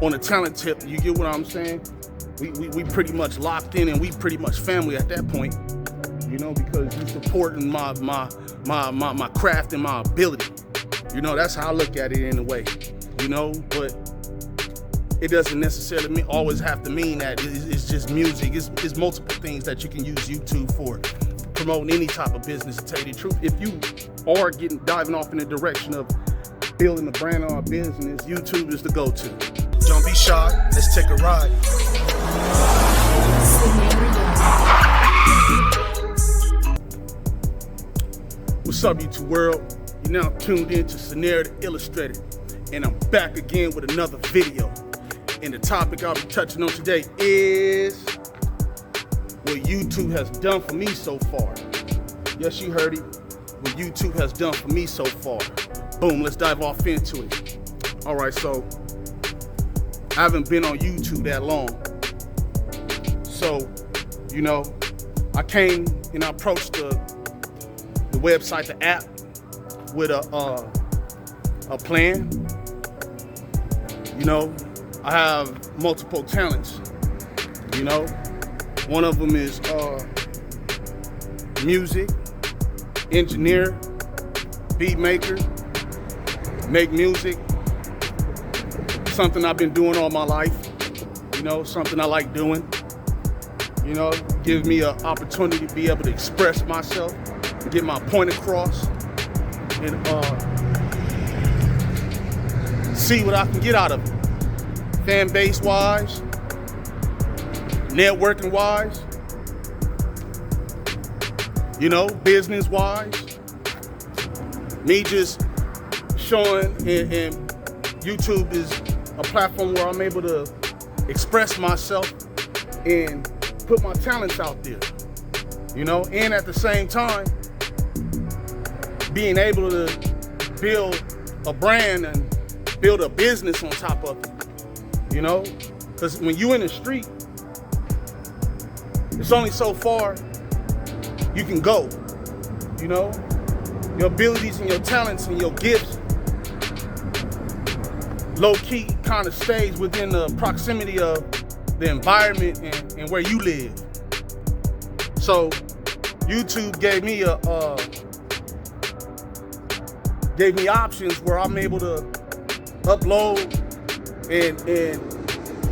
on a talent tip, you get what I'm saying? We pretty much locked in and we pretty much family at that point, you know, because you supporting my craft and my ability. You know, that's how I look at it in a way, you know, but it doesn't necessarily always have to mean that it's just music. It's multiple things that you can use YouTube for, promoting any type of business, to tell you the truth. If you are diving off in the direction of building a brand or a business, YouTube is the go-to. Don't be shy, let's take a ride. What's up, YouTube world? You're now tuned in to Scenario the Illustrated, and I'm back again with another video. And the topic I'll be touching on today is what YouTube has done for me so far. Yes, you heard it. What YouTube has done for me so far. Boom, let's dive off into it. All right, so I haven't been on YouTube that long. So, you know, I came and I approached the website, the app, with a plan. You know, I have multiple talents. You know, one of them is music, engineer, beat maker, make music. Something I've been doing all my life. You know, something I like doing. You know, gives me an opportunity to be able to express myself, get my point across, and see what I can get out of it. Fan base wise, networking wise, you know, business wise. Me just showing, and YouTube is a platform where I'm able to express myself and put my talents out there, you know, and at the same time being able to build a brand and build a business on top of it, you know, because when you in the street, it's only so far you can go, you know. Your abilities and your talents and your gifts low-key kind of stays within the proximity of the environment and where you live. So YouTube gave me options where I'm able to upload and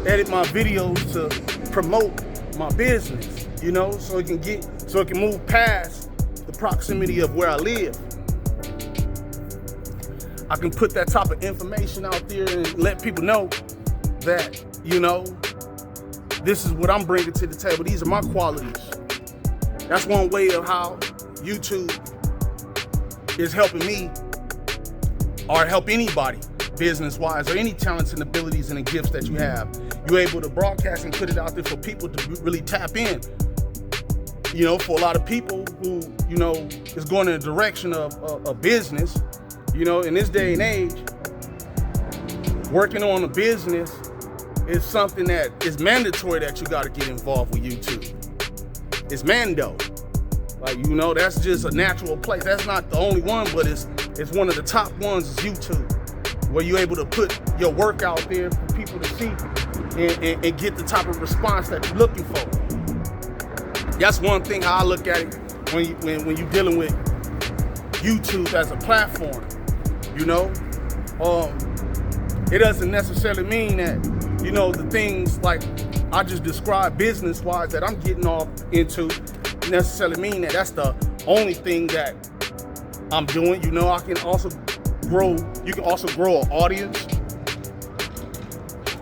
edit my videos to promote my business, you know, so it can move past the proximity of where I live. I can put that type of information out there and let people know that, you know, this is what I'm bringing to the table. These are my qualities. That's one way of how YouTube is helping me, or help anybody business-wise, or any talents and abilities and gifts that you have. You're able to broadcast and put it out there for people to really tap in. You know, for a lot of people who, you know, is going in the direction of a business, you know, in this day and age, working on a business is something that is mandatory that you got to get involved with YouTube. It's mando. Like, you know, that's just a natural place. That's not the only one, but it's one of the top ones is YouTube, where you're able to put your work out there for people to see and get the type of response that you're looking for. That's one thing how I look at it when you're dealing with YouTube as a platform. You know, it doesn't necessarily mean that, you know, the things like I just described business-wise that I'm getting off into necessarily mean that that's the only thing that I'm doing. You know, I can also grow. You can also grow an audience.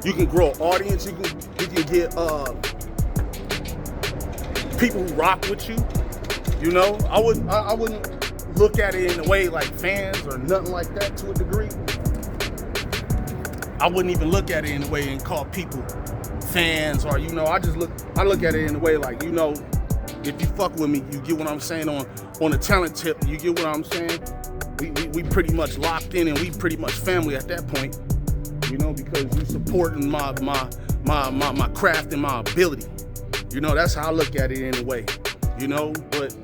You can grow an audience. You can get people who rock with you. You know, I wouldn't look at it in a way like fans or nothing like that to a degree. I wouldn't even look at it in a way and call people fans, or, you know, I look at it in a way like, you know, if you fuck with me, you get what I'm saying on a talent tip, you get what I'm saying? We pretty much locked in and we pretty much family at that point, you know, because you supporting my craft and my ability. You know, that's how I look at it in a way, you know, but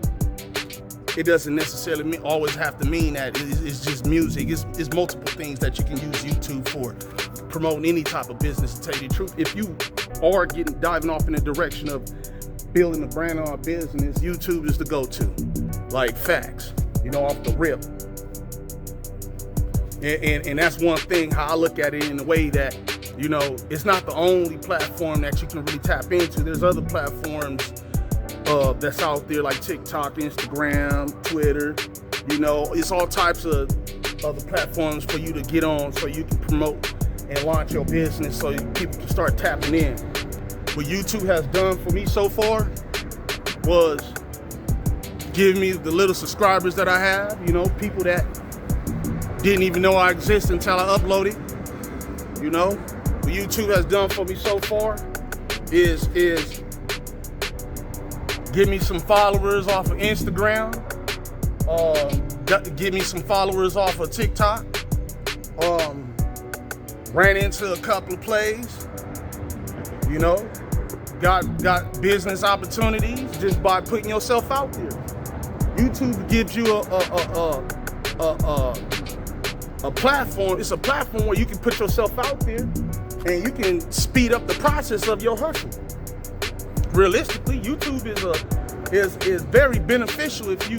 it doesn't necessarily always have to mean that it's just music. It's multiple things that you can use YouTube for. Promoting any type of business, to tell you the truth. If you are diving off in the direction of building a brand or a business, YouTube is the go-to. Like facts, you know, off the rip. And that's one thing how I look at it, in a way that, you know, it's not the only platform that you can really tap into. There's other platforms that's out there like TikTok, Instagram, Twitter. You know, it's all types of other platforms for you to get on so you can promote and launch your business so people can start tapping in. What YouTube has done for me so far was give me the little subscribers that I have, you know, people that didn't even know I exist until I uploaded. You know, what YouTube has done for me so far is give me some followers off of Instagram, give me some followers off of TikTok, ran into a couple of plays, you know, got business opportunities just by putting yourself out there. YouTube gives you a platform. It's a platform where you can put yourself out there and you can speed up the process of your hustle. Realistically, YouTube is very beneficial if you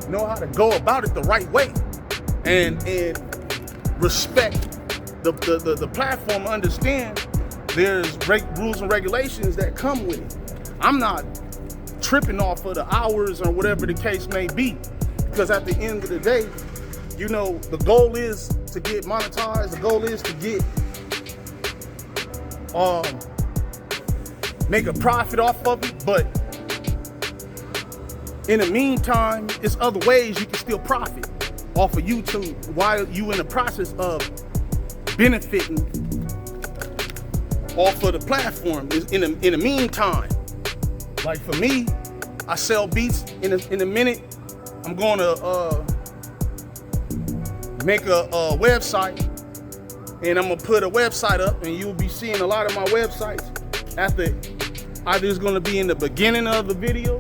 know how to go about it the right way and respect the platform. Understand there's rules and regulations that come with it. I'm not tripping off of the hours or whatever the case may be, because at the end of the day, you know, the goal is to get monetized. The goal is to get make a profit off of it. But in the meantime, it's other ways you can still profit off of YouTube while you in the process of benefiting off of the platform. In the meantime, like for me, I sell beats. In a minute, I'm going to make a website, and I'm gonna put a website up, and you'll be seeing a lot of my websites either it's gonna be in the beginning of the video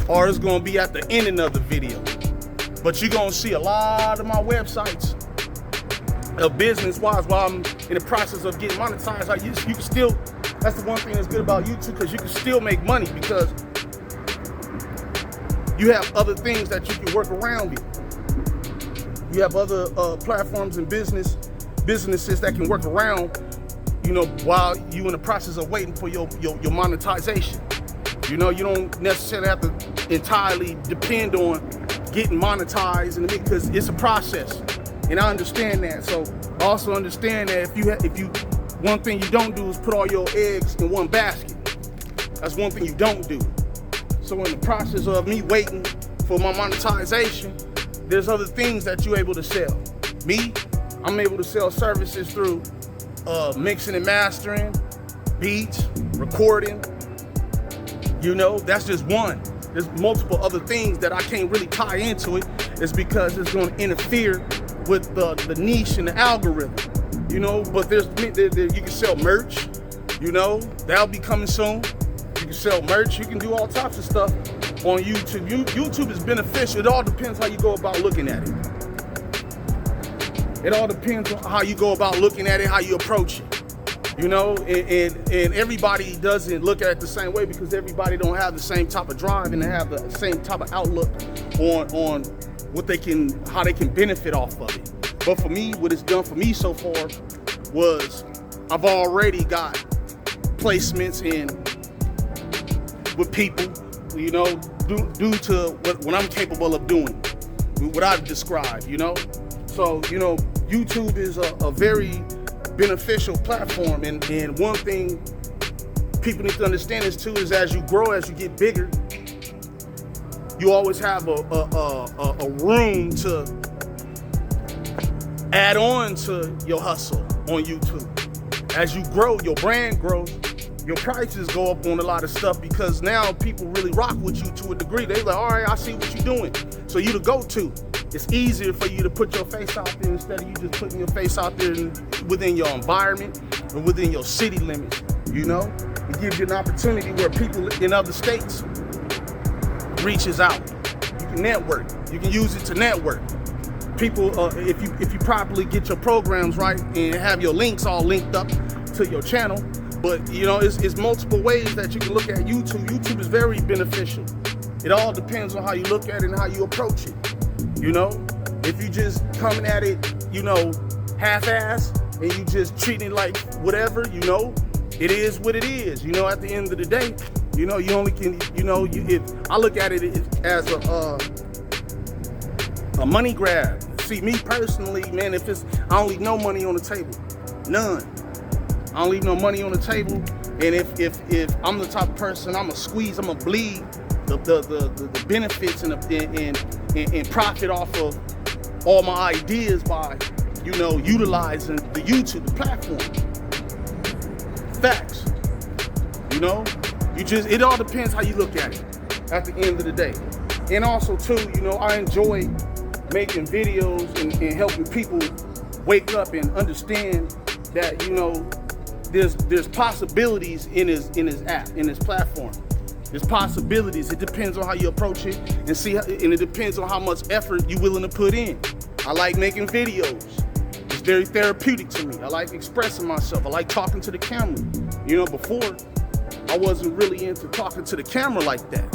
or it's gonna be at the ending of the video. But you're gonna see a lot of my websites of business-wise while I'm in the process of getting monetized. Like you can still, that's the one thing that's good about YouTube, because you can still make money because you have other things that you can work around it. You have other platforms and businesses that can work around, you know, while you in the process of waiting for your monetization. You know, you don't necessarily have to entirely depend on getting monetized, because it's a process, and I understand that. So I also understand that if you one thing you don't do is put all your eggs in one basket. That's one thing you don't do. So in the process of me waiting for my monetization, there's other things that you're able to sell. Me, I'm able to sell services through mixing and mastering, beats, recording. You know, that's just one. There's multiple other things that I can't really tie into it. It's because it's going to interfere with the niche and the algorithm. You know, but you can sell merch. You know, that'll be coming soon. You can sell merch. You can do all types of stuff on YouTube. YouTube is beneficial. It all depends how you go about looking at it. It all depends on how you go about looking at it, how you approach it. You know, and everybody doesn't look at it the same way, because everybody don't have the same type of drive and they have the same type of outlook on how they can benefit off of it. But for me, what it's done for me so far was I've already got placements in with people, you know, due to what I'm capable of doing, what I've described, you know. So, you know, YouTube is a very beneficial platform, and one thing people need to understand is too, is as you grow, as you get bigger, you always have a room to add on to your hustle on YouTube. As you grow, your brand grows, your prices go up on a lot of stuff, because now people really rock with you to a degree. They're like, all right, I see what you're doing. So you the go-to. It's easier for you to put your face out there instead of you just putting your face out there within your environment or within your city limits, you know? It gives you an opportunity where people in other states reaches out. You can network. You can use it to network. People, if you properly get your programs right and have your links all linked up to your channel. But you know, it's multiple ways that you can look at YouTube. YouTube is very beneficial. It all depends on how you look at it and how you approach it. You know, if you just coming at it, you know, half-ass, and you just treating it like whatever, you know, it is what it is. You know, at the end of the day, you know, you only can, you know, I look at it as a money grab. See, me personally, man, I don't leave no money on the table, none. I don't leave no money on the table, and if I'm the type of person, I'm gonna squeeze, I'm gonna bleed the benefits and profit off of all my ideas by, you know, utilizing the YouTube platform. Facts. You know, it all depends how you look at it at the end of the day. And also too, you know, I enjoy making videos and helping people wake up and understand that, you know, there's possibilities in his app, in his platform. There's possibilities. It depends on how you approach it and and it depends on how much effort you're willing to put in. I like making videos. It's very therapeutic to me. I like expressing myself. I like talking to the camera. You know, before I wasn't really into talking to the camera like that.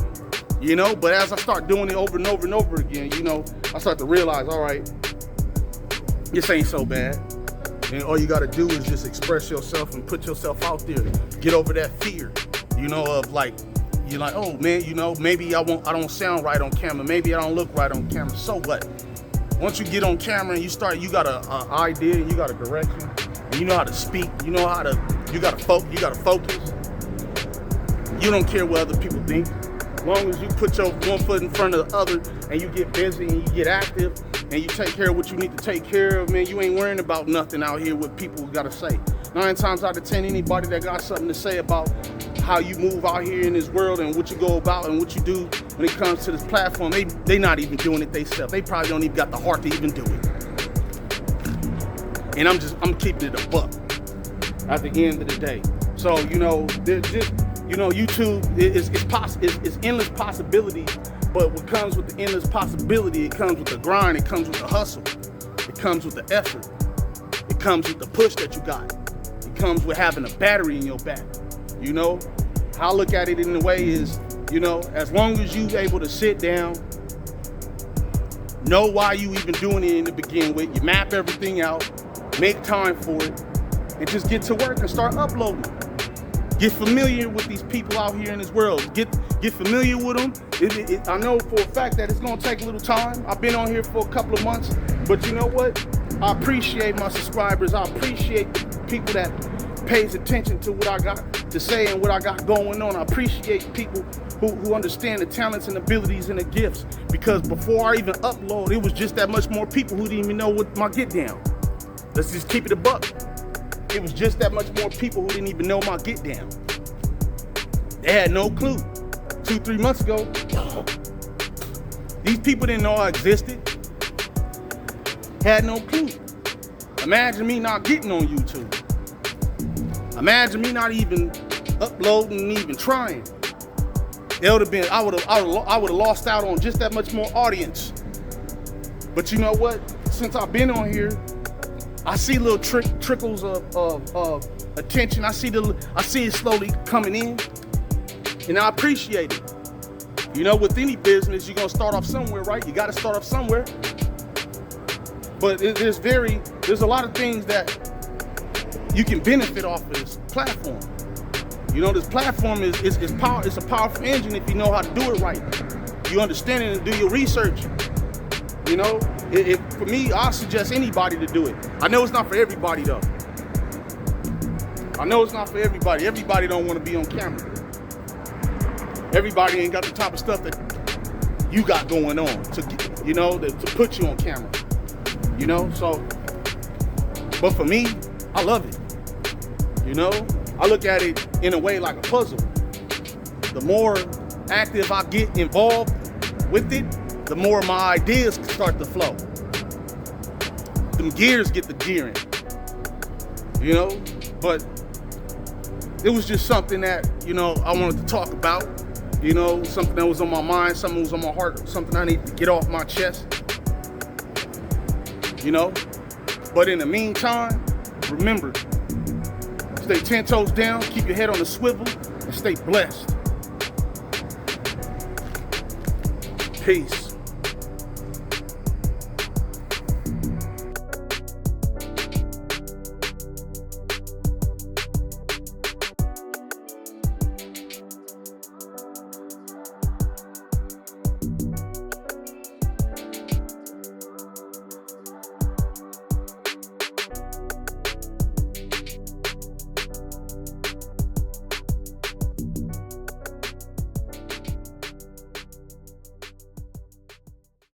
You know, but as I start doing it over and over and over again, you know, I start to realize, all right, this ain't so bad. And all you gotta do is just express yourself and put yourself out there. Get over that fear, you know, of like, you're like, oh man, you know, maybe I don't sound right on camera. Maybe I don't look right on camera. So what? Once you get on camera and you got an idea and you got a direction, and you know how to speak, you gotta focus. You don't care what other people think. As long as you put your one foot in front of the other and you get busy and you get active and you take care of what you need to take care of, man, you ain't worrying about nothing out here what people gotta say. 9 times out of 10, anybody that got something to say about how you move out here in this world and what you go about and what you do when it comes to this platform, they not even doing it themselves. They probably don't even got the heart to even do it. And I'm keeping it a buck at the end of the day. So, you know, YouTube is endless possibilities, but what comes with the endless possibility, it comes with the grind, it comes with the hustle, it comes with the effort, it comes with the push that you got, it comes with having a battery in your back. You know, how I look at it in a way is, you know, as long as you able to sit down, know why you even doing it in the begin with, you map everything out, make time for it, and just get to work and start uploading. Get familiar with these people out here in this world. Get familiar with them. I know for a fact that it's gonna take a little time. I've been on here for a couple of months, but you know what? I appreciate my subscribers. I appreciate the people that pays attention to what I got to say and what I got going on. I appreciate people who understand the talents and abilities and the gifts, because before I even upload, it was just that much more people who didn't even know what my get down. Let's just keep it a buck. It was just that much more people who didn't even know my get down. They had no clue. 2-3 months ago, these people didn't know I existed. Had no clue. Imagine me not getting on YouTube. Imagine me not even uploading and even trying. It would have been, I would have lost out on just that much more audience. But you know what? Since I've been on here, I see little trickles of attention. I see it slowly coming in, and I appreciate it. You know, with any business, you're gonna start off somewhere, right? You gotta start off somewhere. But there's a lot of things that you can benefit off of this platform. You know, this platform is a powerful engine if you know how to do it right. You understand it and do your research. You know, for me, I suggest anybody to do it. I know it's not for everybody though. I know it's not for everybody. Everybody don't want to be on camera. Everybody ain't got the type of stuff that you got going on to put you on camera. You know, so, but for me, I love it. You know, I look at it in a way like a puzzle. The more active I get involved with it, the more my ideas start to flow. Them gears get the gearing, you know? But it was just something that, you know, I wanted to talk about. You know, something that was on my mind, something that was on my heart, something I need to get off my chest. You know? But in the meantime, remember, stay 10 toes down, keep your head on the swivel, and stay blessed. Peace.